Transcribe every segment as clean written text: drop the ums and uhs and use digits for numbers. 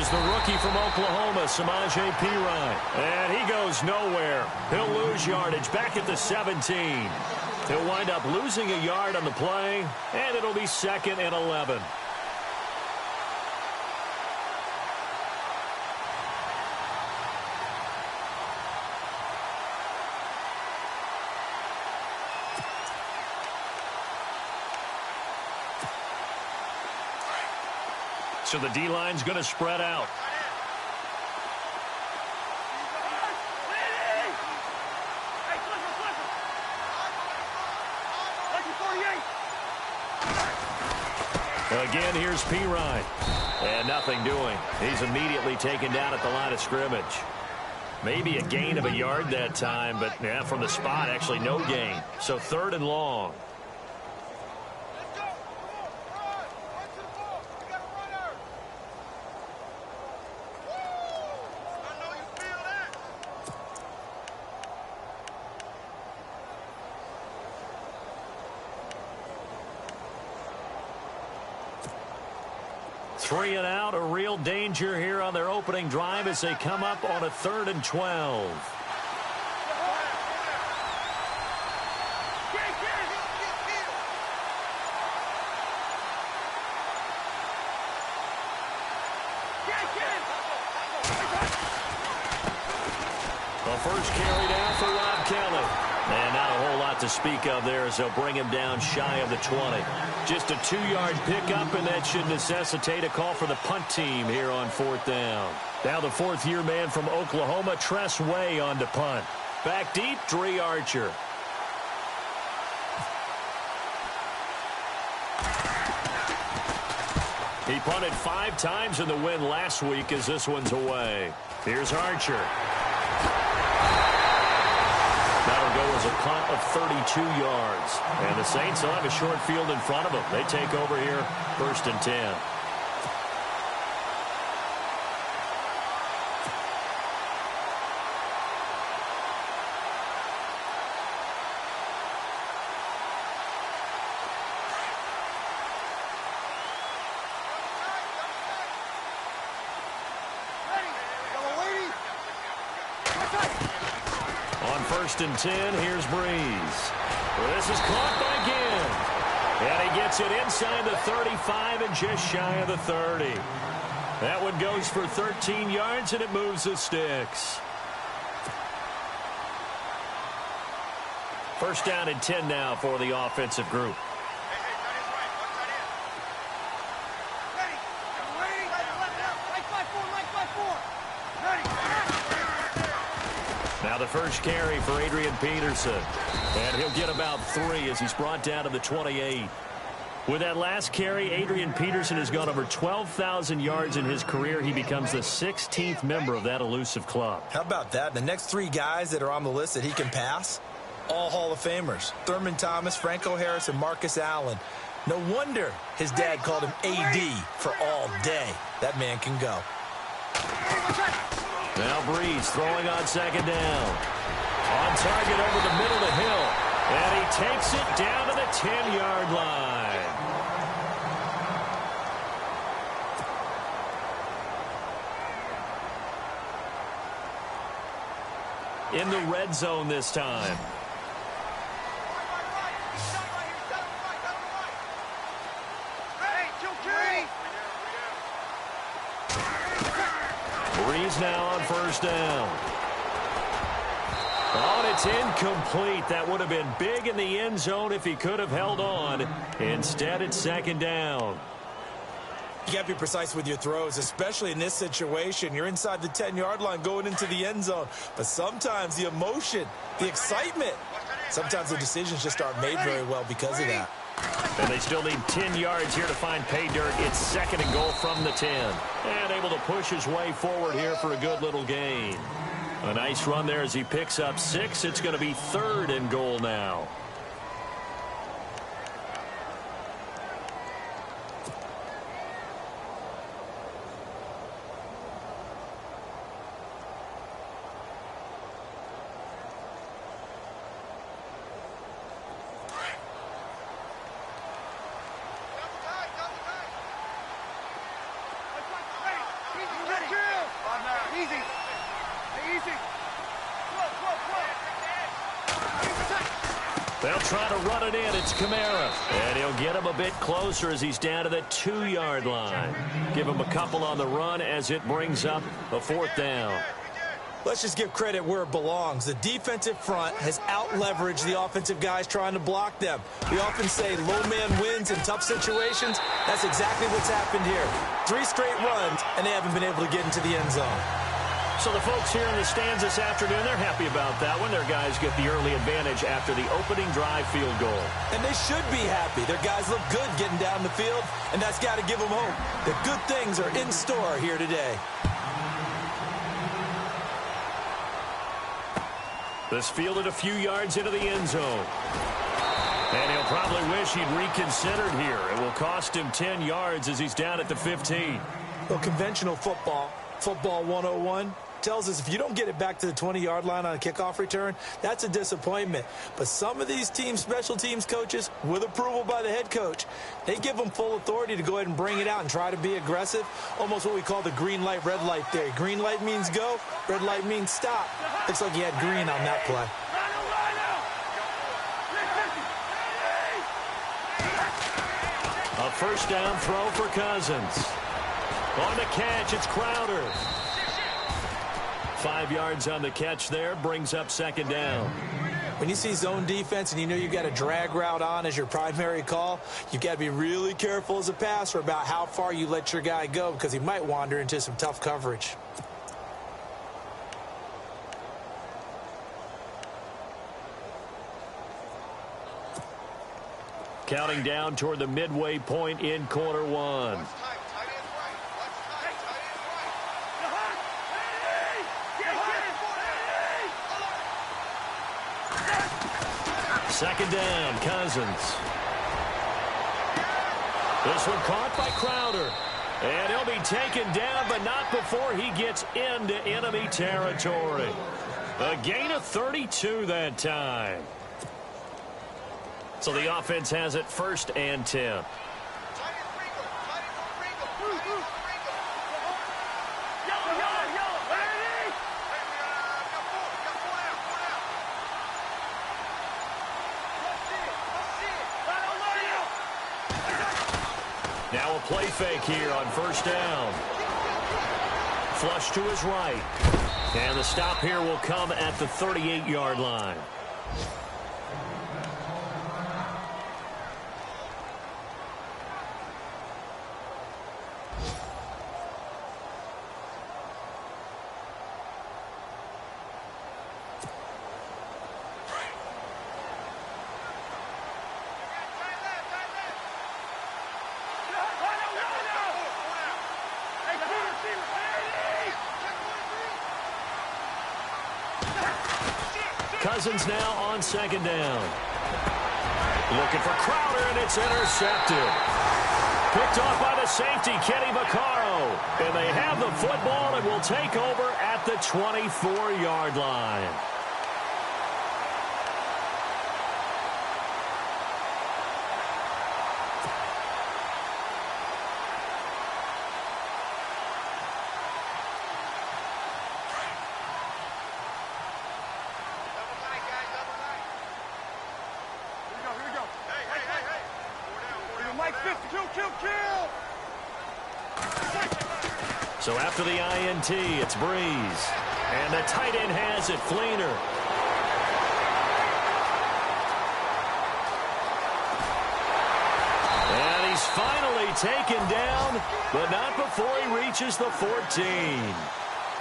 is the rookie from Oklahoma, Samaje Perine. And he goes nowhere. He'll lose yardage back at the 17. He'll wind up losing a yard on the play, and it'll be 2nd and 11. So the D-line's going to spread out. Again, here's Perine. And nothing doing. He's immediately taken down at the line of scrimmage. Maybe a gain of a yard that time, but yeah, from the spot, actually no gain. So 3rd and long. Three and out, a real danger here on their opening drive as they come up on a 3rd and 12. The first carry down for Rob Kelly. And not a whole lot to speak of there as they'll bring him down shy of the 20. Just a 2-yard pickup, and that should necessitate a call for the punt team here on 4th down. Now the 4th-year man from Oklahoma, Tress Way, on to punt. Back deep, Dree Archer. He punted 5 times in the win last week as this one's away. Here's Archer. That'll go as a punt of 32 yards. And the Saints will have a short field in front of them. They take over here, 1st and 10. On 1st and 10, here's Breeze. This is caught by Ginn. And he gets it inside the 35 and just shy of the 30. That one goes for 13 yards, and it moves the sticks. 1st down and 10 now for the offensive group. Now the first carry for Adrian Peterson. And he'll get about 3 as he's brought down to the 28. With that last carry, Adrian Peterson has gone over 12,000 yards in his career. He becomes the 16th member of that elusive club. How about that? The next 3 guys that are on the list that he can pass, all Hall of Famers. Thurman Thomas, Franco Harris, and Marcus Allen. No wonder his dad called him AD for all day. That man can go. Now Breeze throwing on 2nd down. On target over the middle of the hill. And he takes it down to the 10-yard line. In the red zone this time. Breeze now on 1st down. Oh, and it's incomplete. That would have been big in the end zone if he could have held on. Instead, it's 2nd down. You got to be precise with your throws, especially in this situation. You're inside the 10-yard line going into the end zone. But sometimes the emotion, the excitement, sometimes the decisions just aren't made very well because of that. And they still need 10 yards here to find pay dirt. It's 2nd and goal from the 10. And able to push his way forward here for a good little gain. A nice run there as he picks up 6. It's going to be 3rd and goal now. They'll try to run it in. It's Kamara. And he'll get him a bit closer as he's down to the 2-yard line. Give him a couple on the run as it brings up a 4th down. Let's just give credit where it belongs. The defensive front has out-leveraged the offensive guys trying to block them. We often say low man wins in tough situations. That's exactly what's happened here. 3 straight runs, and they haven't been able to get into the end zone. So the folks here in the stands this afternoon, they're happy about that one. Their guys get the early advantage after the opening drive field goal. And they should be happy. Their guys look good getting down the field, and that's got to give them hope that good things are in store here today. This fielded a few yards into the end zone. And he'll probably wish he'd reconsidered here. It will cost him 10 yards as he's down at the 15. Well, conventional football 101, tells us if you don't get it back to the 20-yard line on a kickoff return, that's a disappointment. But some of these teams, special teams coaches, with approval by the head coach, they give them full authority to go ahead and bring it out and try to be aggressive. Almost what we call the green light, red light theory. Green light means go, red light means stop. Looks like he had green on that play. A 1st down throw for Cousins. On the catch, it's Crowder. 5 yards on the catch there, brings up 2nd down. When you see zone defense and you know you've got a drag route on as your primary call, you've got to be really careful as a passer about how far you let your guy go because he might wander into some tough coverage. Counting down toward the midway point in quarter 1. Second down, Cousins. This one caught by Crowder. And he'll be taken down, but not before he gets into enemy territory. A gain of 32 that time. So the offense has it 1st and 10. Now a play fake here on 1st down. Flush to his right. And the stop here will come at the 38-yard line. Cousins now on 2nd down. Looking for Crowder, and it's intercepted. Picked off by the safety, Kenny Vaccaro. And they have the football and will take over at the 24-yard line. So after the INT, it's Breeze. And the tight end has it, Fleener. And he's finally taken down, but not before he reaches the 14.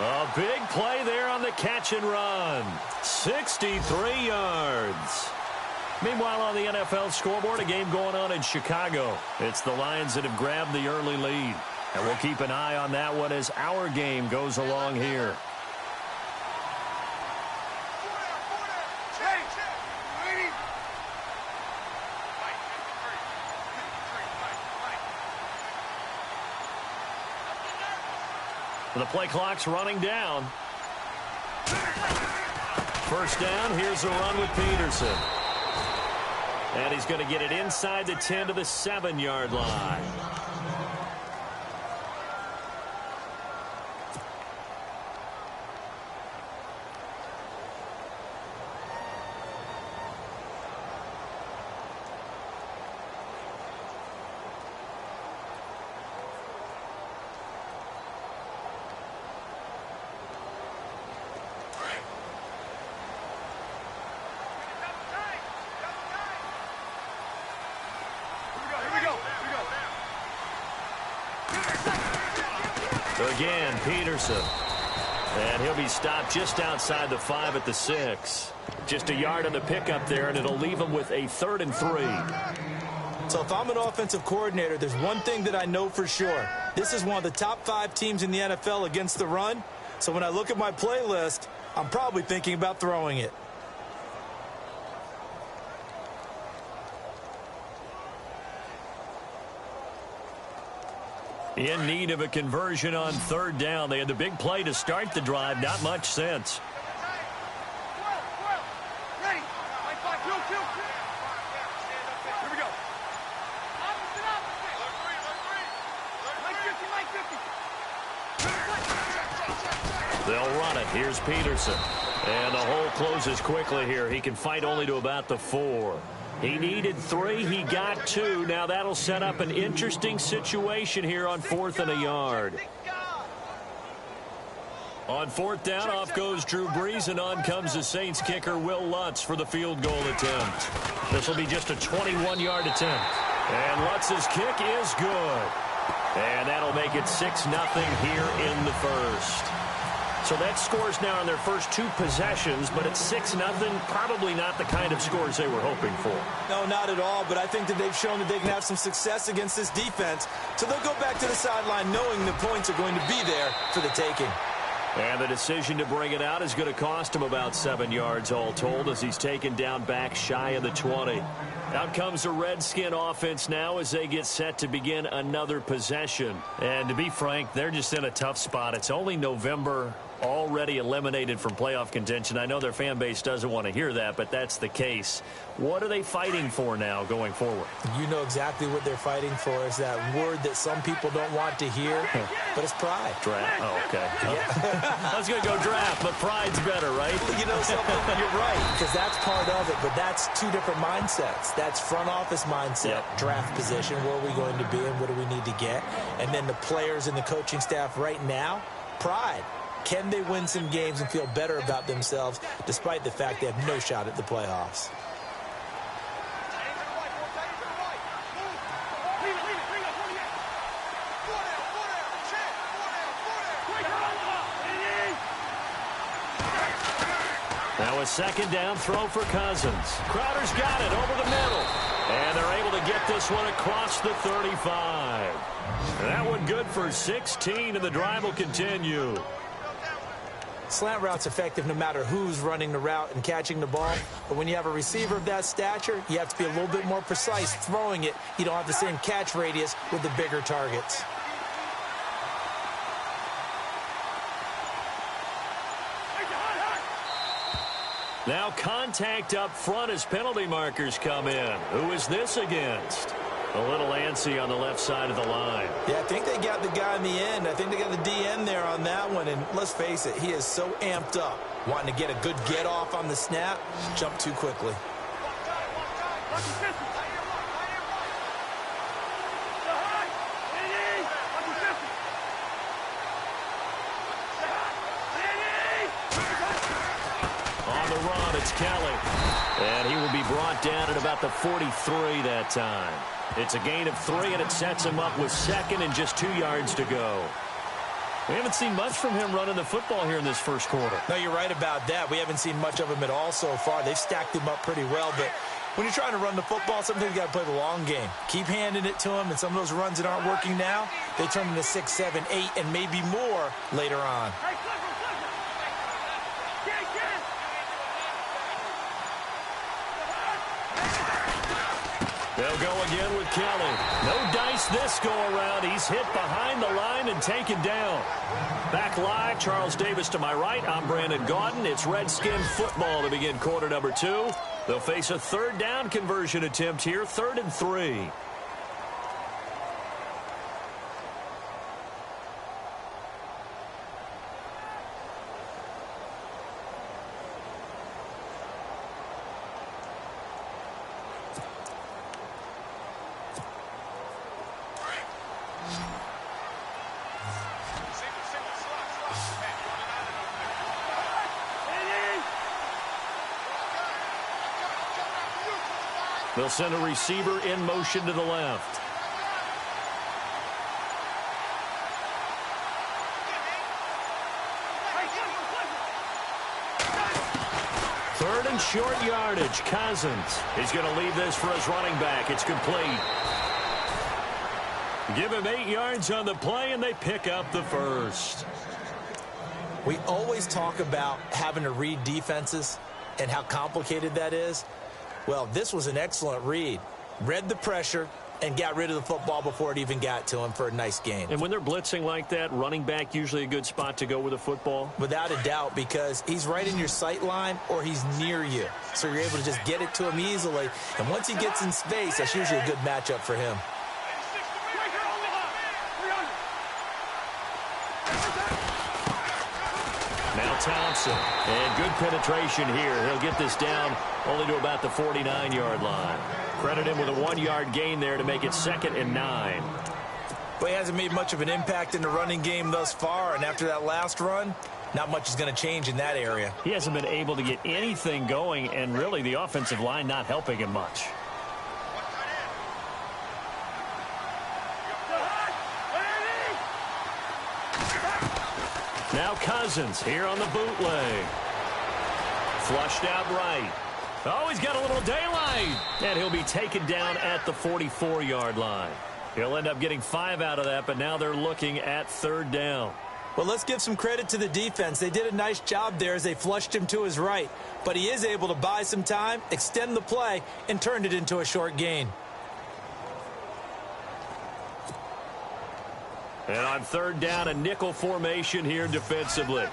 A big play there on the catch and run. 63 yards. Meanwhile, on the NFL scoreboard, a game going on in Chicago. It's the Lions that have grabbed the early lead. And we'll keep an eye on that one as our game goes along here. The play clock's running down. 1st down, here's a run with Peterson. And he's going to get it inside the 10 to the 7-yard line. Again, Peterson. And he'll be stopped just outside the 5 at the 6. Just a yard on the pickup there, and it'll leave him with a 3rd and 3. So if I'm an offensive coordinator, there's one thing that I know for sure. This is one of the top 5 teams in the NFL against the run. So when I look at my playlist, I'm probably thinking about throwing it. In need of a conversion on 3rd down. They had the big play to start the drive. Not much sense. They'll run it. Here's Peterson. And the hole closes quickly here. He can fight only to about the 4. He needed 3. He got 2. Now that'll set up an interesting situation here on 4th and a yard. On 4th down, off goes Drew Brees, and on comes the Saints kicker, Will Lutz, for the field goal attempt. This will be just a 21-yard attempt. And Lutz's kick is good. And that'll make it 6-0 here in the first. So that scores now on their first 2 possessions, but it's 6-0. Probably not the kind of scores they were hoping for. No, not at all, but I think that they've shown that they can have some success against this defense. So they'll go back to the sideline knowing the points are going to be there for the taking. And the decision to bring it out is going to cost him about 7 yards all told as he's taken down back shy of the 20. Out comes the Redskin offense now as they get set to begin another possession. And to be frank, they're just in a tough spot. It's only November, already eliminated from playoff contention. I know their fan base doesn't want to hear that, but that's the case. What are they fighting for now going forward? You know exactly what they're fighting for. Is that word that some people don't want to hear, but it's pride. Draft. Oh, okay. I was going to go draft, but pride's better, right? You know something? You're right, because that's part of it, but that's 2 different mindsets. That's front office mindset, draft position, where are we going to be and what do we need to get? And then the players and the coaching staff right now, pride. Can they win some games and feel better about themselves despite the fact they have no shot at the playoffs? Now a 2nd down throw for Cousins. Crowder's got it over the middle. And they're able to get this one across the 35. That one good for 16, and the drive will continue. Slant route's effective no matter who's running the route and catching the ball. But when you have a receiver of that stature, you have to be a little bit more precise throwing it. You don't have the same catch radius with the bigger targets. Now contact up front as penalty markers come in. Who is this against? A little antsy on the left side of the line. Yeah, I think they got the guy in the end. I think they got the DN there on that one. And let's face it, he is so amped up, wanting to get a good get off on the snap, jump too quickly. On the run, it's Kelly. And he will be brought down at about the 43 that time. It's a gain of 3, and it sets him up with 2nd and just 2 yards to go. We haven't seen much from him running the football here in this first quarter. No, you're right about that. We haven't seen much of him at all so far. They've stacked him up pretty well, but when you're trying to run the football, sometimes you got to play the long game. Keep handing it to him, and some of those runs that aren't working now, they turn into 6, 7, 8, and maybe more later on. They'll go again with Kelly. No dice this go-around. He's hit behind the line and taken down. Back live, Charles Davis to my right. I'm Brandon Gaudin. It's Redskin football to begin quarter number 2. They'll face a 3rd down conversion attempt here, 3rd and 3. They'll send a receiver in motion to the left. in short yardage. Cousins. He's going to leave this for his running back. It's complete. Give him 8 yards on the play, and they pick up the first. We always talk about having to read defenses and how complicated that is. Well, this was an excellent read. Read the pressure and got rid of the football before it even got to him for a nice gain. And when they're blitzing like that, running back usually a good spot to go with a football? Without a doubt, because he's right in your sight line or he's near you. So you're able to just get it to him easily. And once he gets in space, that's usually a good matchup for him. Now Thompson. And good penetration here. He'll get this down only to about the 49-yard line. Credit him with a 1-yard gain there to make it 2nd and 9. But he hasn't made much of an impact in the running game thus far. And after that last run, not much is going to change in that area. He hasn't been able to get anything going, and really the offensive line not helping him much. Now Cousins here on the bootleg. Flushed out right. Oh, he's got a little daylight. And he'll be taken down at the 44-yard line. He'll end up getting 5 out of that, but now they're looking at 3rd down. Well, let's give some credit to the defense. They did a nice job there as they flushed him to his right. But he is able to buy some time, extend the play, and turned it into a short gain. And on 3rd down, a nickel formation here defensively.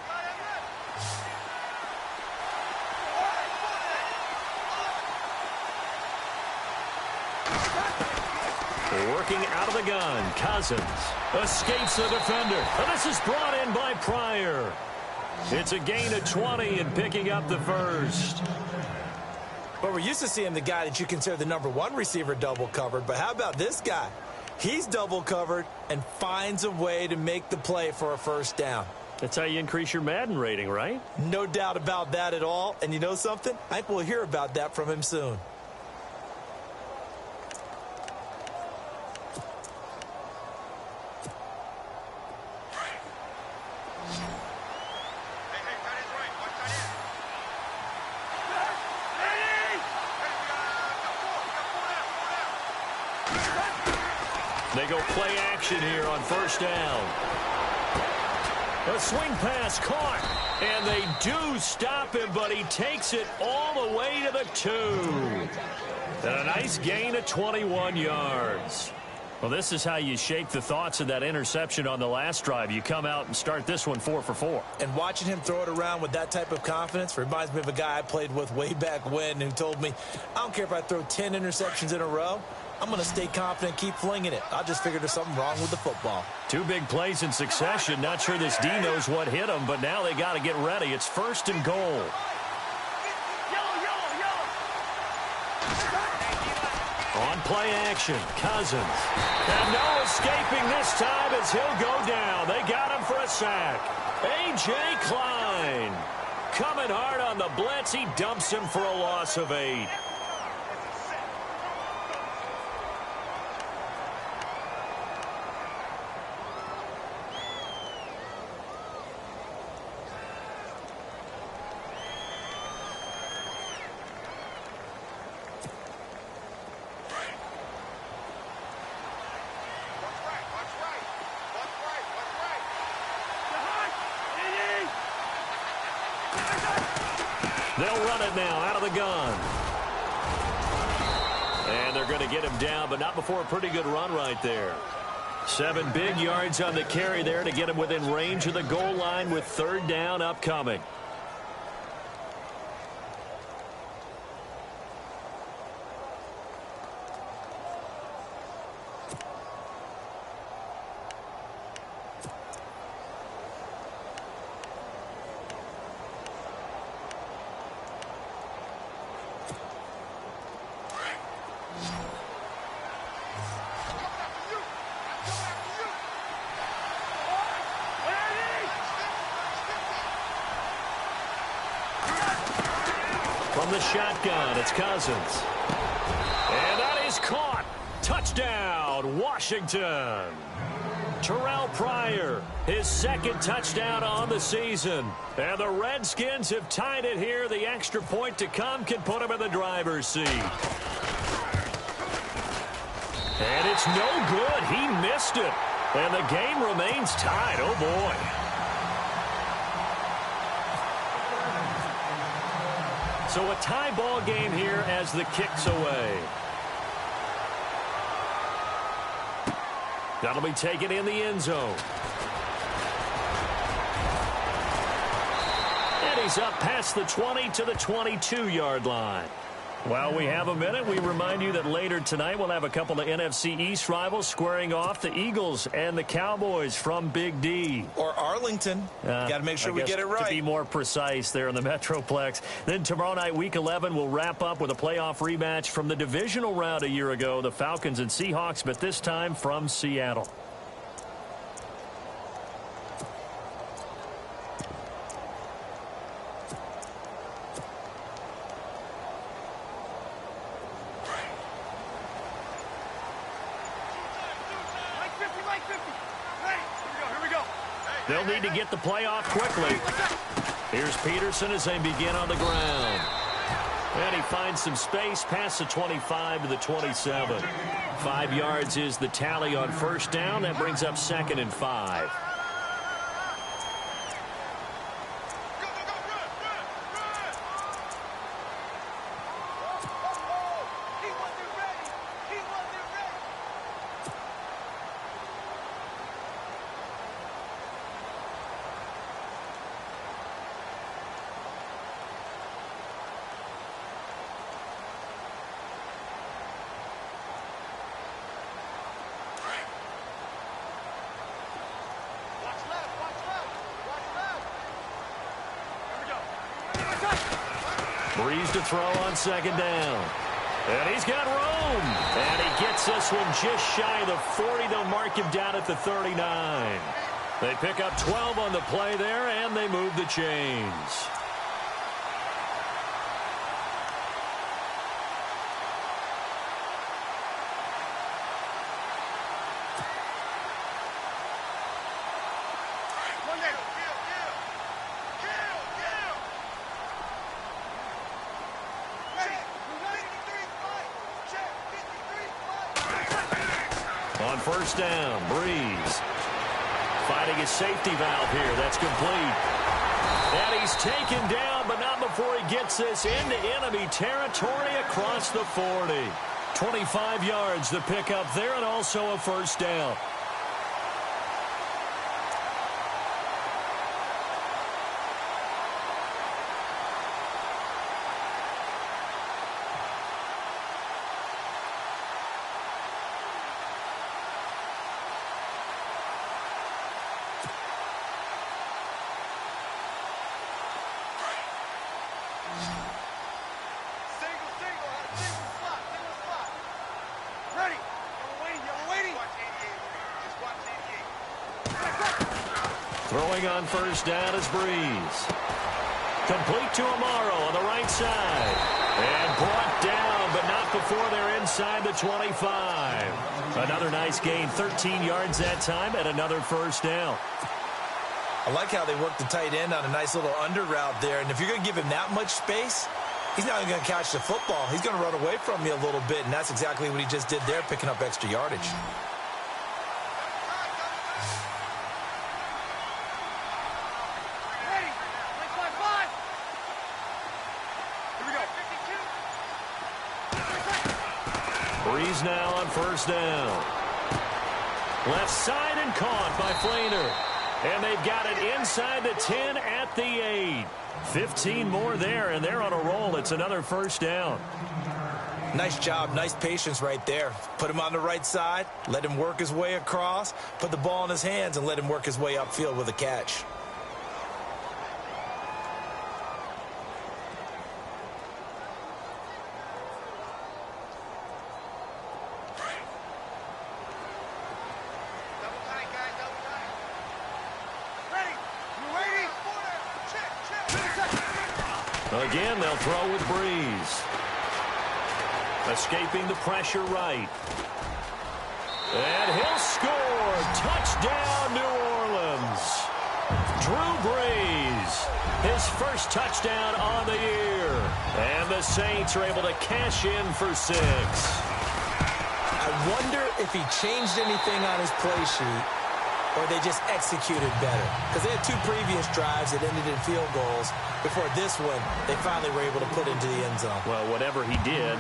Working out of the gun, Cousins escapes the defender. And this is brought in by Pryor. It's a gain of 20 and picking up the first. But we're used to seeing the guy that you consider the #1 receiver double covered. But how about this guy? He's double covered and finds a way to make the play for a 1st down. That's how you increase your Madden rating, right? No doubt about that at all. And you know something? I think we'll hear about that from him soon. They go play action here on 1st down. A swing pass caught. And they do stop him, but he takes it all the way to the 2. And a nice gain of 21 yards. Well, this is how you shake the thoughts of that interception on the last drive. You come out and start this one 4 for 4. And watching him throw it around with that type of confidence reminds me of a guy I played with way back when who told me, I don't care if I throw 10 interceptions in a row. I'm going to stay confident, keep flinging it. I just figured there's something wrong with the football. 2 big plays in succession. Not sure this D knows what hit him, but now they got to get ready. It's 1st and goal. On play action, Cousins. And no escaping this time as he'll go down. They got him for a sack. A.J. Klein coming hard on the blitz. He dumps him for a loss of 8. They'll run it now out of the gun. And they're going to get him down, but not before a pretty good run right there. 7 big yards on the carry there to get him within range of the goal line with 3rd down upcoming. From the shotgun, it's Cousins. And that is caught. Touchdown, Washington. Terrell Pryor, his second touchdown on the season. And the Redskins have tied it here. The extra point to come can put him in the driver's seat. And it's no good. He missed it. And the game remains tied. Oh, boy. So a tie ball game here as the kick's away. That'll be taken in the end zone. And he's up past the 20 to the 22-yard line. While we have a minute, we remind you that later tonight we'll have a couple of NFC East rivals squaring off, the Eagles and the Cowboys from Big D. Or Arlington. Got to make sure we get it right. To be more precise there in the Metroplex. Then tomorrow night, Week 11, we'll wrap up with a playoff rematch from the divisional round a year ago, the Falcons and Seahawks, but this time from Seattle. They'll need to get the play off quickly. Here's Peterson as they begin on the ground. And he finds some space past the 25 to the 27. 5 yards is the tally on first down. That brings up 2nd and 5. Breeze to throw on 2nd down. And he's got room. And he gets this one just shy of the 40. They'll mark him down at the 39. They pick up 12 on the play there, and they move the chains. On first down, Breeze fighting his safety valve here. That's complete. And he's taken down, but not before he gets this into enemy territory across the 40. 25 yards to pick up there, and also a first down. Throwing on first down is Breeze. Complete to Amaro on the right side. And brought down, but not before they're inside the 25. Another nice gain, 13 yards that time, and another first down. I like how they work the tight end on a nice little under route there. And if you're going to give him that much space, he's not even going to catch the football. He's going to run away from you a little bit, and that's exactly what he just did there, picking up extra yardage. Breeze now on first down. Left side and caught by Flainer. And they've got it inside the 10 at the 8. 15 more there, and they're on a roll. It's another first down. Nice job. Nice patience right there. Put him on the right side. Let him work his way across. Put the ball in his hands and let him work his way upfield with a catch. Again, they'll throw with Breeze. Escaping the pressure right. And he'll score. Touchdown. Touchdown, New Orleans. Drew Brees, his first touchdown on the year. And the Saints are able to cash in for 6. I wonder if he changed anything on his play sheet or they just executed better. Because they had 2 previous drives that ended in field goals. Before this one, they finally were able to put into the end zone. Well, whatever he did,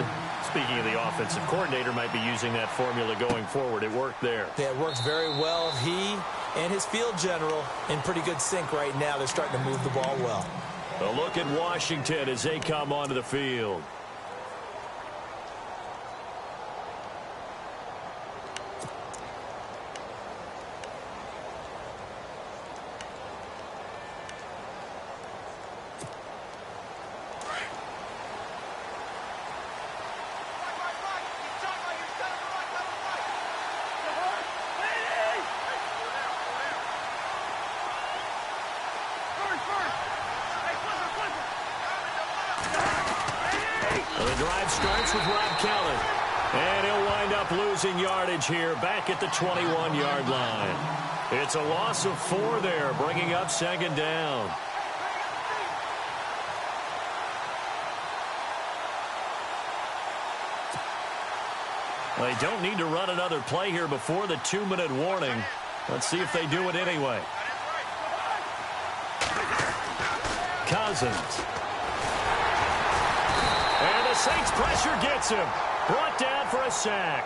speaking of the offensive coordinator, might be using that formula going forward. It worked there. Yeah, it works very well. He and his field general in pretty good sync right now. They're starting to move the ball well. A look at Washington as they come onto the field. The drive starts with Rob Kelly. And he'll wind up losing yardage here back at the 21-yard line. It's a loss of 4 there, bringing up 2nd down. They don't need to run another play here before the 2-minute warning. Let's see if they do it anyway. Cousins. And the Saints pressure gets him. Brought down for a sack.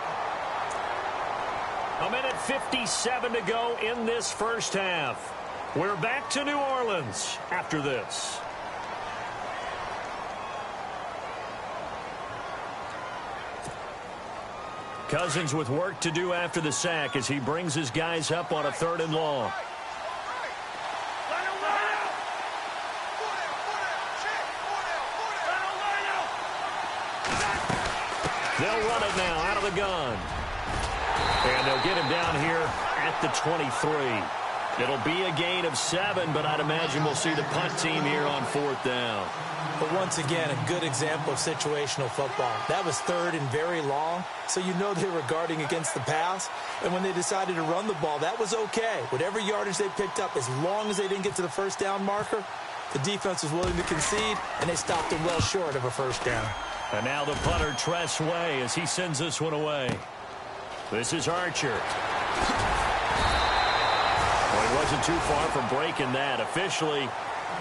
1:57 to go in this first half. We're back to New Orleans after this. Cousins with work to do after the sack as he brings his guys up on a 3rd and long. They'll run it now out of the gun. And they'll get him down here at the 23. It'll be a gain of 7, but I'd imagine we'll see the punt team here on 4th down. But once again, a good example of situational football. That was 3rd and very long, so you know they were guarding against the pass. And when they decided to run the ball, that was okay. Whatever yardage they picked up, as long as they didn't get to the 1st down marker, the defense was willing to concede, and they stopped them well short of a 1st down. And now the punter, Tress Way, as he sends this one away. This is Archer. Well, he wasn't too far from breaking that. Officially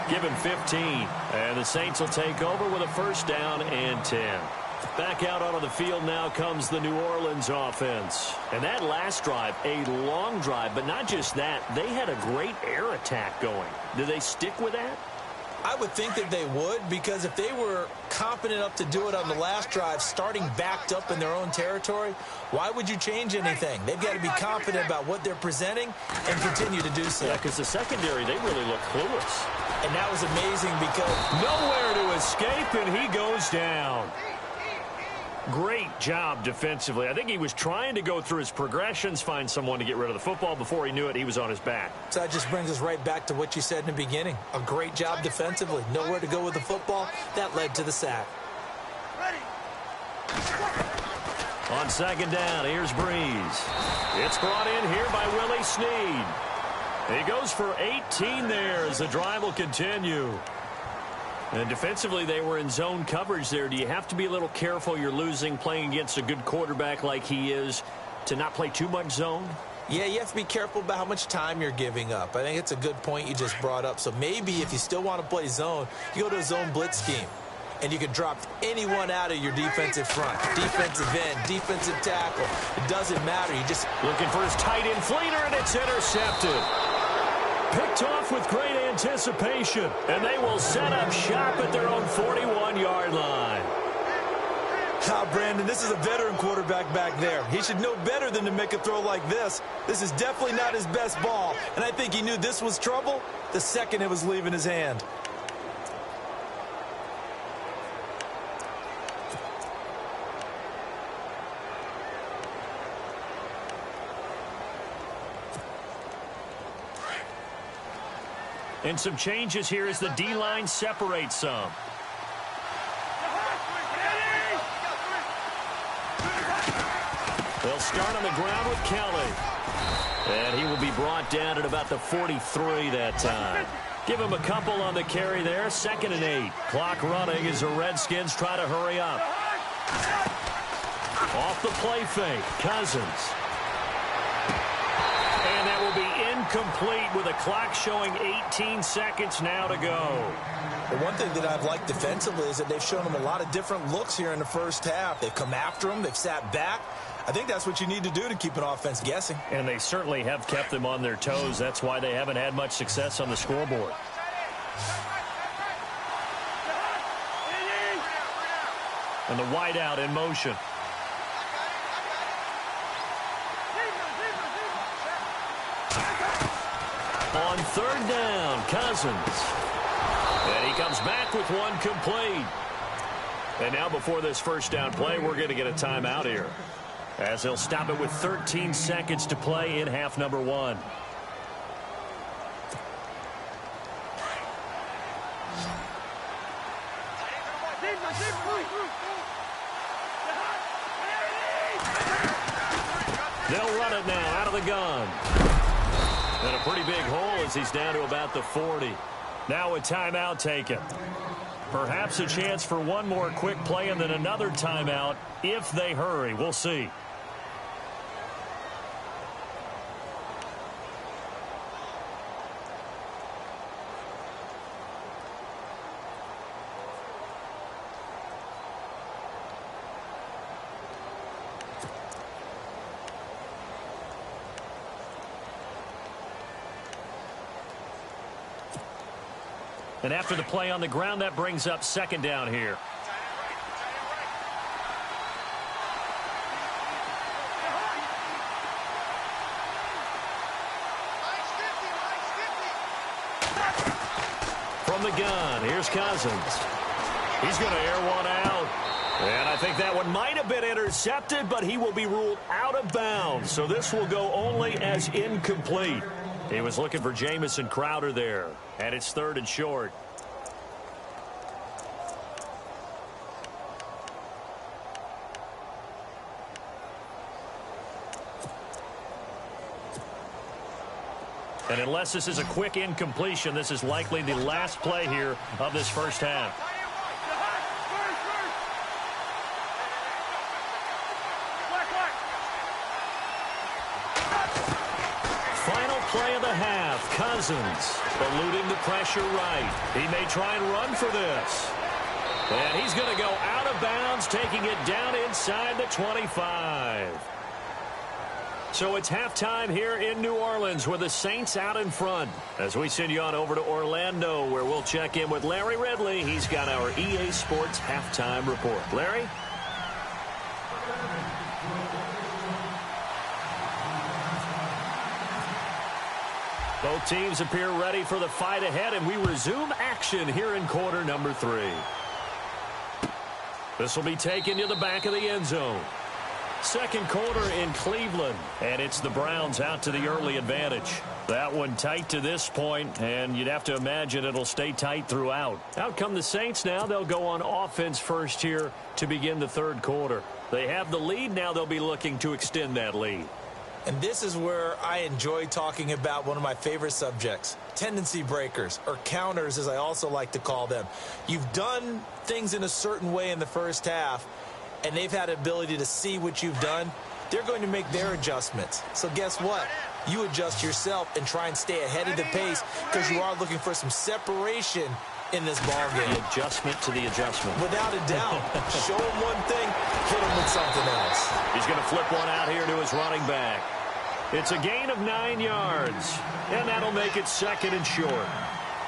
given 15. And the Saints will take over with a 1st down and 10. Back out onto the field now comes the New Orleans offense. And that last drive, a long drive, but not just that. They had a great air attack going. Do they stick with that? I would think that they would, because if they were competent enough to do it on the last drive, starting backed up in their own territory, why would you change anything? They've got to be confident about what they're presenting and continue to do so. Yeah, because the secondary, they really look clueless. And that was amazing because nowhere to escape, and he goes down. Great job defensively. I think he was trying to go through his progressions, find someone to get rid of the football. Before he knew it, he was on his back. So that just brings us right back to what you said in the beginning. A great job defensively. Nowhere to go with the football. That led to the sack. On 2nd down, here's Brees. It's brought in here by Willie Snead. He goes for 18 there as the drive will continue. And defensively, they were in zone coverage there. Do you have to be a little careful? You're losing, playing against a good quarterback like he is, to not play too much zone? Yeah, you have to be careful about how much time you're giving up. I think it's a good point you just brought up. So maybe if you still want to play zone, you go to a zone blitz scheme. And you can drop anyone out of your defensive front. Defensive end, defensive tackle. It doesn't matter. You just looking for his tight end Fleeter, and it's intercepted. Picked off with great anticipation. And they will set up shop at their own 41-yard line. Brandon, this is a veteran quarterback back there. He should know better than to make a throw like this. This is definitely not his best ball. And I think he knew this was trouble the second it was leaving his hand. And some changes here as the D-line separates some. The They'll start on the ground with Kelly. And he will be brought down at about the 43 that time. Give him a couple on the carry there. 2nd and 8. Clock running as the Redskins try to hurry up. Off the play fake. Cousins. And that will be incomplete with a clock showing 18 seconds now to go. Well, one thing that I've liked defensively is that they've shown them a lot of different looks here in the first half. They've come after them. They've sat back. I think that's what you need to do to keep an offense guessing. And they certainly have kept them on their toes. That's why they haven't had much success on the scoreboard. And the wideout in motion. On 3rd down, Cousins. And he comes back with one complete. And now before this first down play, we're going to get a timeout here, as they'll stop it with 13 seconds to play in half number 1. They'll run it now out of the gun. And a pretty big hole as he's down to about the 40. Now a timeout taken. Perhaps a chance for one more quick play and then another timeout if they hurry. We'll see. And after the play on the ground, that brings up 2nd down here. From the gun, here's Cousins. He's going to air one out. And I think that one might have been intercepted, but he will be ruled out of bounds. So this will go only as incomplete. He was looking for Jamison Crowder there. And it's 3rd and short. And unless this is a quick incompletion, this is likely the last play here of this first half. Final play of the half. Cousins eluding the pressure right. He may try and run for this. And he's going to go out of bounds, taking it down inside the 25. So it's halftime here in New Orleans with the Saints out in front. As we send you on over to Orlando, where we'll check in with Larry Ridley. He's got our EA Sports halftime report. Larry? Both teams appear ready for the fight ahead, and we resume action here in quarter number 3. This will be taken to the back of the end zone. Second quarter in Cleveland, and it's the Browns out to the early advantage. That one tight to this point, and you'd have to imagine it'll stay tight throughout. Out come the Saints now. They'll go on offense first here to begin the third quarter. They have the lead. Now they'll be looking to extend that lead. And this is where I enjoy talking about one of my favorite subjects, tendency breakers, or counters as I also like to call them. You've done things in a certain way in the first half, and they've had the ability to see what you've done. They're going to make their adjustments. So guess what? You adjust yourself and try and stay ahead of the pace because you are looking for some separation in this ball game. The adjustment to the adjustment. Without a doubt. Show him one thing, hit him with something else. He's going to flip one out here to his running back. It's a gain of 9 yards, and that'll make it second and short.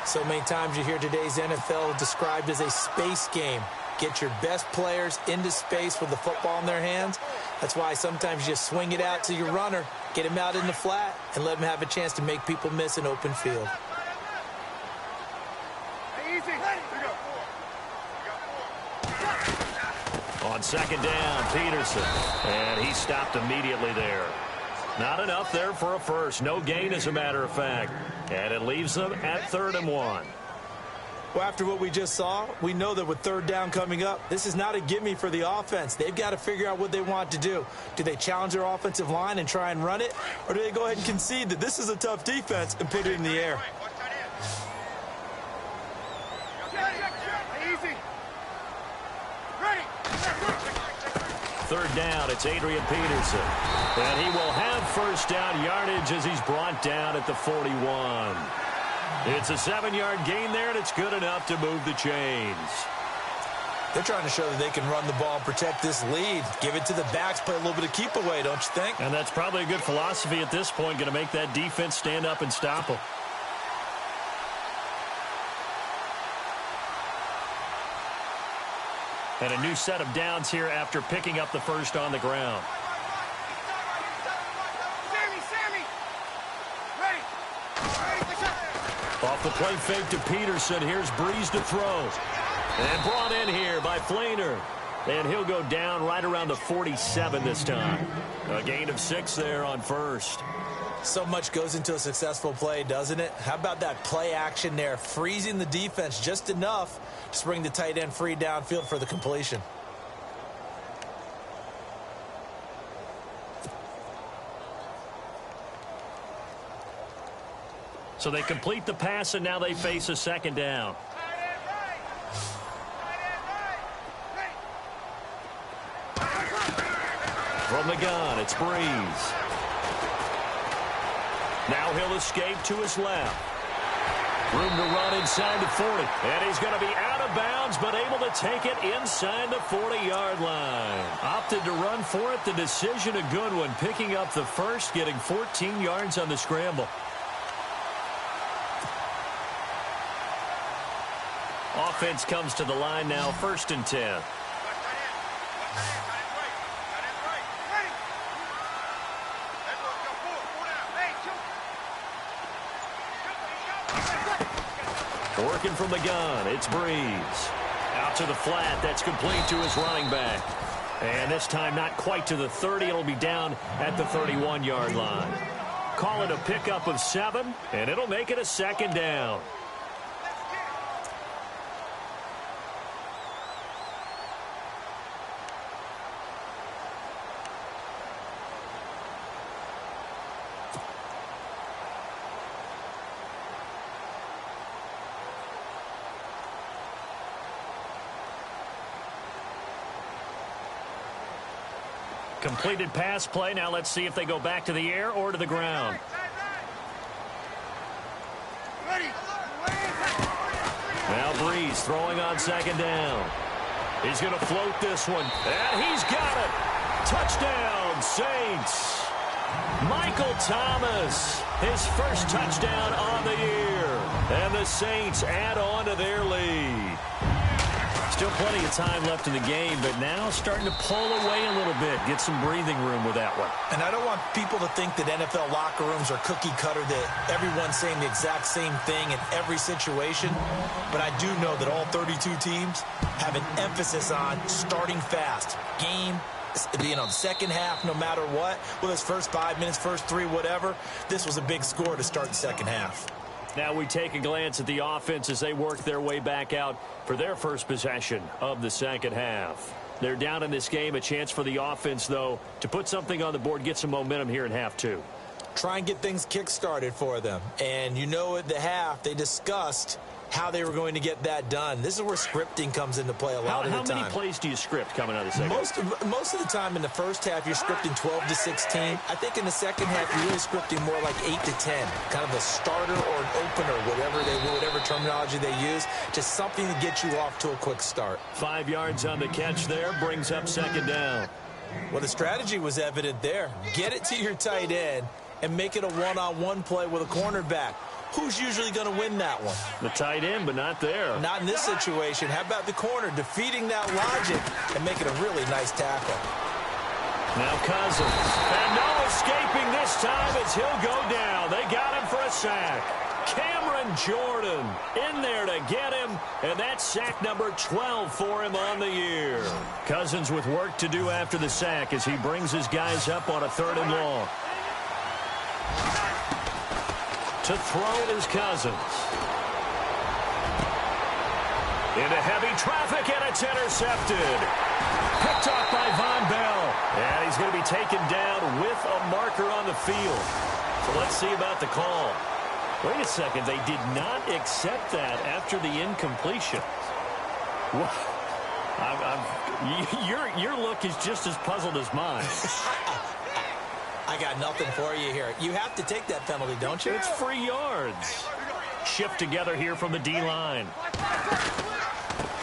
So many times you hear today's NFL described as a space game. Get your best players into space with the football in their hands. That's why sometimes you just swing it out to your runner, get him out in the flat, and let him have a chance to make people miss an open field. On second down, Peterson. And he stopped immediately there. Not enough there for a first. No gain, as a matter of fact. And it leaves them at 3rd and 1. Well, after what we just saw, we know that with third down coming up, this is not a gimme for the offense. They've got to figure out what they want to do. Do they challenge their offensive line and try and run it? Or do they go ahead and concede that this is a tough defense and put it in the air? Third down, it's Adrian Peterson. And he will have first down yardage as he's brought down at the 41. It's a 7-yard gain there, and it's good enough to move the chains. They're trying to show that they can run the ball and protect this lead. Give it to the backs, play a little bit of keep away, don't you think? And that's probably a good philosophy at this point, going to make that defense stand up and stop them. And a new set of downs here after picking up the first on the ground. Off the play fake to Peterson. Here's Breeze to throw. And brought in here by Flainer. And he'll go down right around the 47 this time. A gain of 6 there on first. So much goes into a successful play, doesn't it? How about that play action there, freezing the defense just enough to bring the tight end free downfield for the completion. So they complete the pass, and now they face a second down. From the gun, it's Breeze. Now he'll escape to his left. Room to run inside the 40. And he's going to be out of bounds, but able to take it inside the 40-yard line. Opted to run for it. The decision a good one. Picking up the first, getting 14 yards on the scramble. Offense comes to the line now, 1st and 10. Working from the gun, it's Breeze. Out to the flat, that's complete to his running back. And this time not quite to the 30, it'll be down at the 31-yard line. Call it a pickup of 7, and it'll make it a second down. Completed pass play. Now let's see if they go back to the air or to the ground. Now Breeze throwing on second down. He's going to float this one. And he's got it. Touchdown, Saints. Michael Thomas, his first touchdown on the year. And the Saints add on to their lead. Still plenty of time left in the game, but now starting to pull away a little bit. Get some breathing room with that one. And I don't want people to think that NFL locker rooms are cookie cutter, that everyone's saying the exact same thing in every situation. But I do know that all 32 teams have an emphasis on starting fast. Game, the second half, no matter what. Whether it's first 5 minutes, first 3, whatever. This was a big score to start the second half. Now we take a glance at the offense as they work their way back out for their first possession of the second half. They're down in this game. A chance for the offense, though, to put something on the board, get some momentum here in half 2. Try and get things kick-started for them. And you know at the half, they discussed how they were going to get that done. This is where scripting comes into play a lot of the time. How many plays do you script coming out of the second half? Most of the time in the first half, you're scripting 12 to 16. I think in the second half, you're really scripting more like 8 to 10. Kind of a starter or an opener, whatever terminology they use. Just something to get you off to a quick start. 5 yards on the catch there, brings up second down. Well, the strategy was evident there. Get it to your tight end and make it a one-on-one play with a cornerback. Who's usually going to win that one? The tight end, but not there. Not in this situation. How about the corner defeating that logic and making a really nice tackle? Now Cousins. And no escaping this time as he'll go down. They got him for a sack. Cameron Jordan in there to get him, and that's sack number 12 for him on the year. Cousins with work to do after the sack as he brings his guys up on a 3rd and long. To throw it is Cousins. Into heavy traffic, and it's intercepted. Picked off by Von Bell. And he's going to be taken down with a marker on the field. So let's see about the call. Wait a second. They did not accept that after the incompletion. Your look is just as puzzled as mine. I got nothing for you here. You have to take that penalty, don't you? It's free yards. Shift together here from the D-line.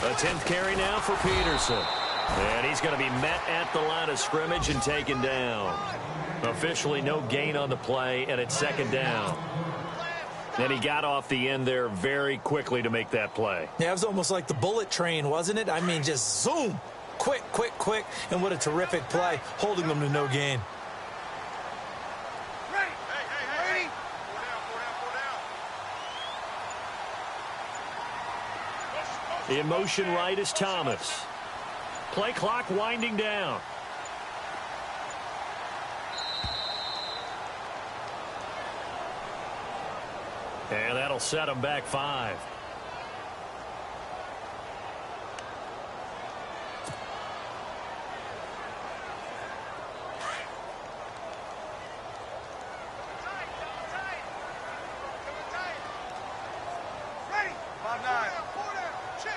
A 10th carry now for Peterson. And he's going to be met at the line of scrimmage and taken down. Officially no gain on the play, and it's second down. And he got off the end there very quickly to make that play. Yeah, it was almost like the bullet train, wasn't it? I mean, just zoom. Quick, quick, quick. And what a terrific play, holding them to no gain. In motion right is Thomas. Play clock winding down. And that'll set him back 5.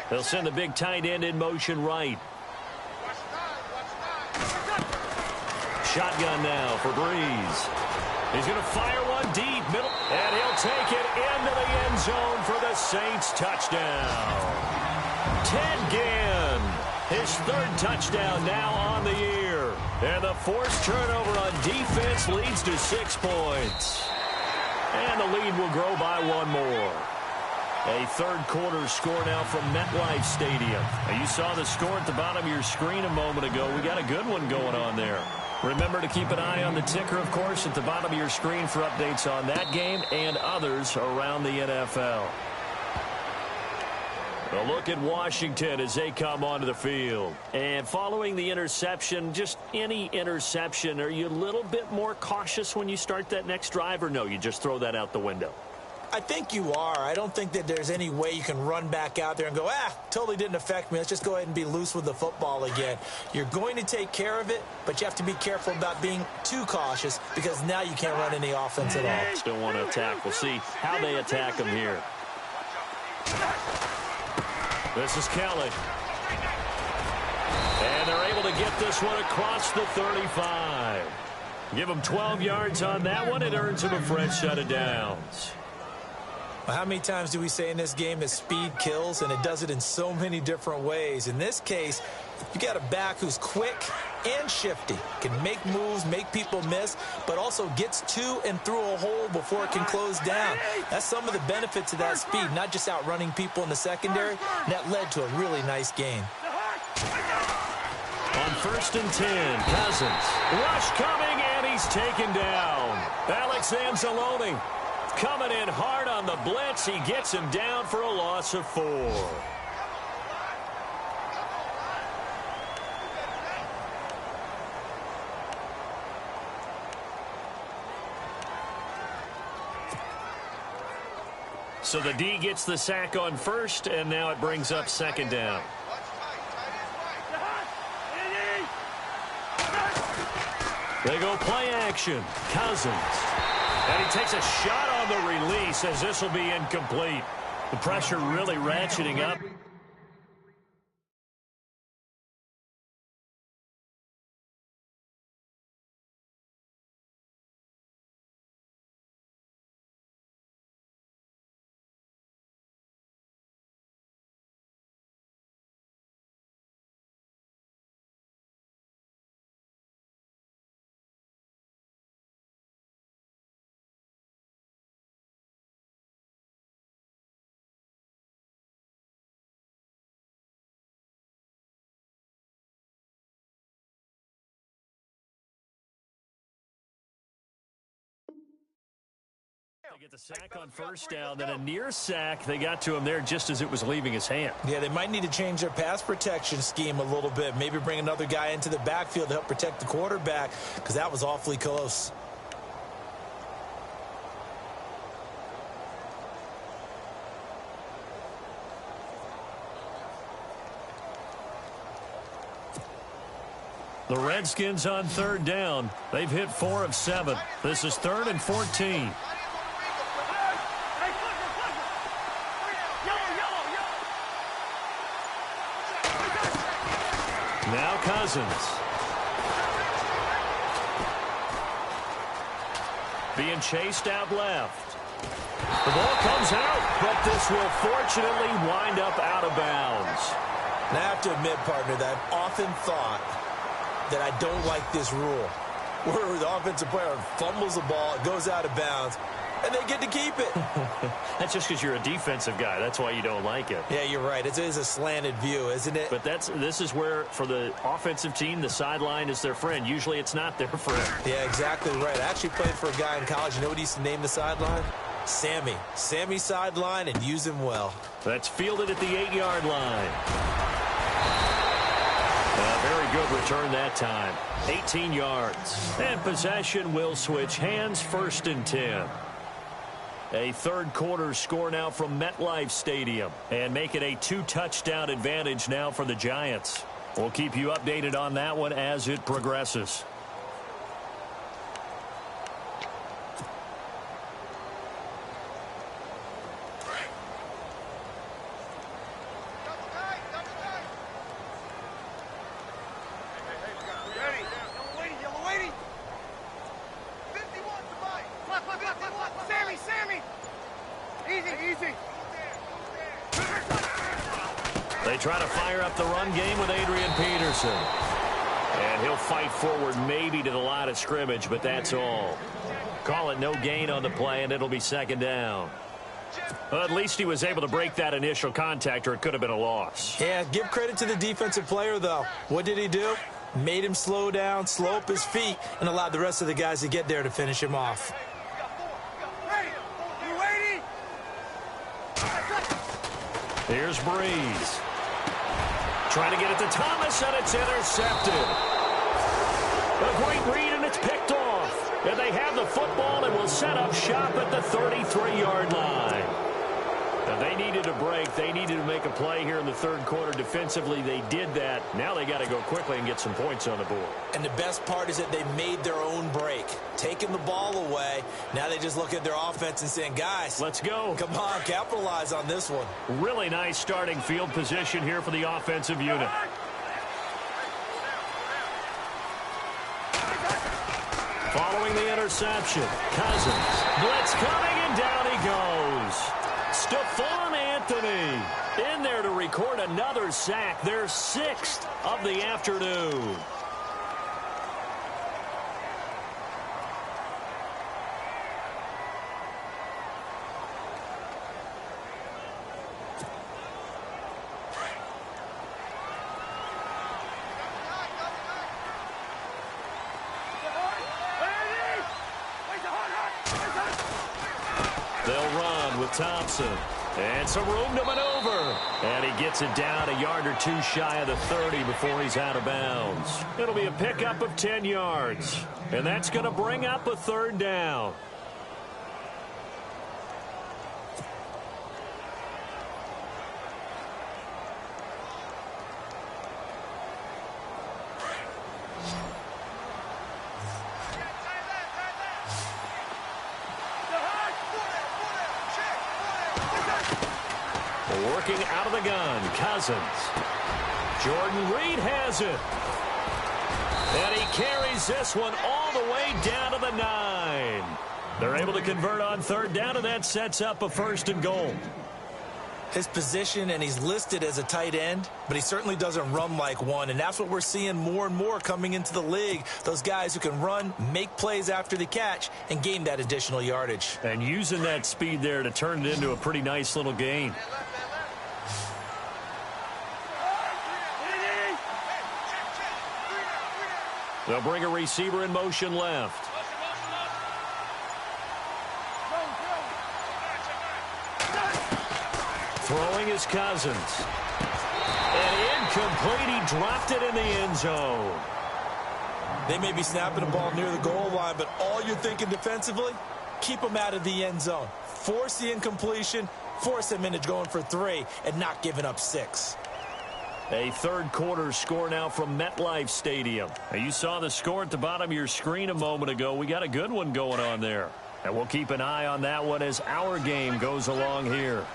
They'll send the big tight end in motion right. Shotgun now for Breeze. He's going to fire one deep middle, and he'll take it into the end zone for the Saints touchdown. Ted Ginn, his 3rd touchdown now on the year. And the forced turnover on defense leads to 6 points. And the lead will grow by 1 more. A third-quarter score now from MetLife Stadium. Now, you saw the score at the bottom of your screen a moment ago. We got a good one going on there. Remember to keep an eye on the ticker, of course, at the bottom of your screen for updates on that game and others around the NFL. A look at Washington as they come onto the field. And following the interception, just any interception, are you a little bit more cautious when you start that next drive, or no, you just throw that out the window? I think you are. I don't think that there's any way you can run back out there and go, totally didn't affect me. Let's just go ahead and be loose with the football again. You're going to take care of it, but you have to be careful about being too cautious because now you can't run any offense at all. Still want to attack. We'll see how they attack him here. This is Kelly. And they're able to get this one across the 35. Give him 12 yards on that one. It earns him a fresh set of downs. Well, how many times do we say in this game that speed kills, and it does it in so many different ways? In this case, you got a back who's quick and shifty, can make moves, make people miss, but also gets to and through a hole before it can close down. That's some of the benefits of that speed, not just outrunning people in the secondary. And that led to a really nice gain. On 1st and 10, Cousins. Rush coming, and he's taken down. Alex Anzalone coming in hard on the blitz. He gets him down for a loss of 4. So the D gets the sack on 1st, and now it brings up 2nd down. They go play action. Cousins. And he takes a shot on the release as this will be incomplete. The pressure really ratcheting up. They get the sack on 1st down, then a near sack. They got to him there just as it was leaving his hand. Yeah, they might need to change their pass protection scheme a little bit. Maybe bring another guy into the backfield to help protect the quarterback because that was awfully close. The Redskins on third down. They've hit 4 of 7. This is 3rd and 14. Now Cousins. Being chased out left. The ball comes out, but this will fortunately wind up out of bounds. And I have to admit, partner, that I've often thought that I don't like this rule, where the offensive player fumbles the ball, it goes out of bounds, and they get to keep it. That's just because you're a defensive guy. That's why you don't like it. Yeah, you're right. It is a slanted view, isn't it? But this is where, for the offensive team, the sideline is their friend. Usually it's not their friend. Yeah, exactly right. I actually played for a guy in college. You know what he used to name the sideline? Sammy. Sammy sideline, and use him well. That's fielded at the 8-yard line. A very good return that time. 18 yards. And possession will switch hands, 1st and 10. A third-quarter score now from MetLife Stadium. And make it a 2-touchdown advantage now for the Giants. We'll keep you updated on that one as it progresses. They try to fire up the run game with Adrian Peterson. And he'll fight forward maybe to the line of scrimmage, but that's all. Call it no gain on the play, and it'll be 2nd down. Well, at least he was able to break that initial contact, or it could have been a loss. Yeah, give credit to the defensive player, though. What did he do? Made him slow down, slow up his feet, and allowed the rest of the guys to get there to finish him off. Here's Breeze. Trying to get it to Thomas, and it's intercepted. A great read, and it's picked off. And they have the football and will set up shop at the 33-yard line. Now, they needed a break. They needed to make a play here in the 3rd quarter. Defensively, they did that. Now they got to go quickly and get some points on the board. And the best part is that they made their own break. Taking the ball away. Now they just look at their offense and saying, guys, let's go. Come on, capitalize on this one. Really nice starting field position here for the offensive unit. Following the interception, Cousins. Blitz coming, and down he goes. Stephon Anthony in there to record another sack. Their 6th of the afternoon. They'll run with Thompson. And some room to maneuver. And he gets it down a yard or 2 shy of the 30 before he's out of bounds. It'll be a pickup of 10 yards. And that's going to bring up a 3rd down. Working out of the gun, Cousins. Jordan Reed has it. And he carries this one all the way down to the 9. They're able to convert on 3rd down, and that sets up a 1st and goal. His position, and he's listed as a tight end, but he certainly doesn't run like one, and that's what we're seeing more and more coming into the league. Those guys who can run, make plays after the catch, and gain that additional yardage. And using that speed there to turn it into a pretty nice little gain. They'll bring a receiver in motion left. Throwing is Cousins. And incomplete. He dropped it in the end zone. They may be snapping the ball near the goal line, but all you're thinking defensively, keep them out of the end zone. Force the incompletion, force them into going for 3, and not giving up 6. A third quarter score now from MetLife Stadium. Now, you saw the score at the bottom of your screen a moment ago. We got a good one going on there. And we'll keep an eye on that one as our game goes along here.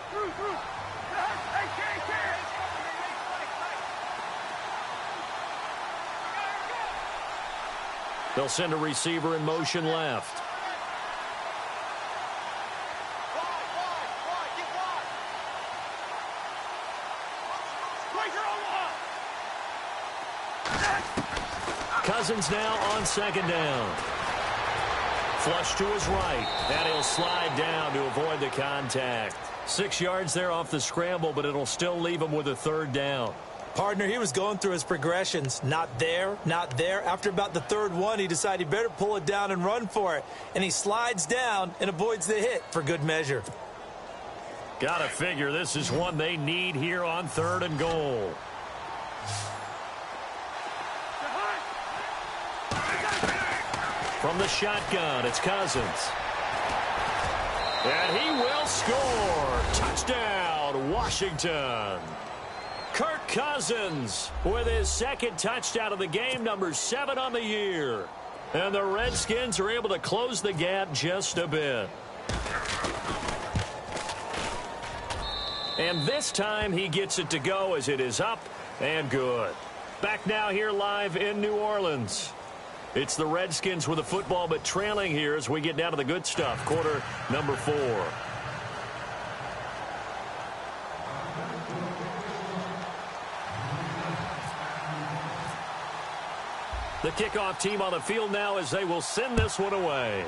They'll send a receiver in motion left. Cousins now on second down. Flush to his right, and he'll slide down to avoid the contact. 6 yards there off the scramble, but it'll still leave him with a third down. Partner, he was going through his progressions. Not there, not there. After about the third one, he decided he better pull it down and run for it. And he slides down and avoids the hit for good measure. Gotta figure this is one they need here on 3rd and goal. From the shotgun, it's Cousins. And he will score. Touchdown, Washington. Kirk Cousins with his second touchdown of the game, number 7 on the year. And the Redskins are able to close the gap just a bit. And this time he gets it to go as it is up and good. Back now here live in New Orleans. It's the Redskins with the football, but trailing here as we get down to the good stuff. Quarter number 4. The kickoff team on the field now as they will send this one away.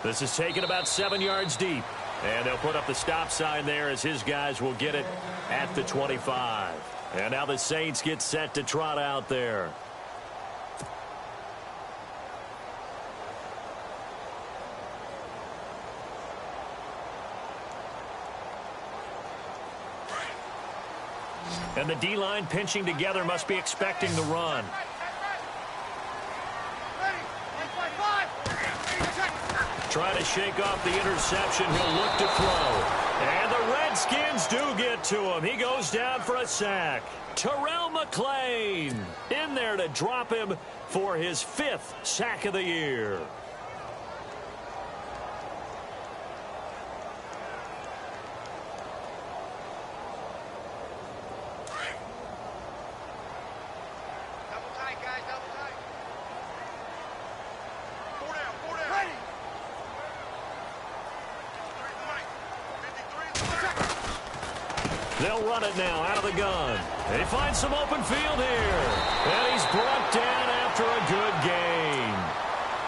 This is taken about 7 yards deep. And they'll put up the stop sign there as his guys will get it at the 25. And now the Saints get set to trot out there. And the D-line pinching together must be expecting the run. Trying to shake off the interception. He'll look to throw. And the Redskins do get to him. He goes down for a sack. Terrell McClain in there to drop him for his 5th sack of the year. They'll run it now out of the gun. They find some open field here. And he's brought down after a good gain.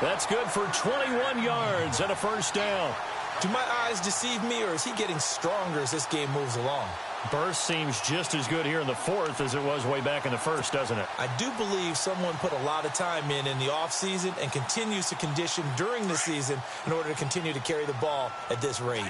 That's good for 21 yards and a first down. Do my eyes deceive me, or is he getting stronger as this game moves along? Burst seems just as good here in the 4th as it was way back in the 1st, doesn't it? I do believe someone put a lot of time in the offseason and continues to condition during the season in order to continue to carry the ball at this rate.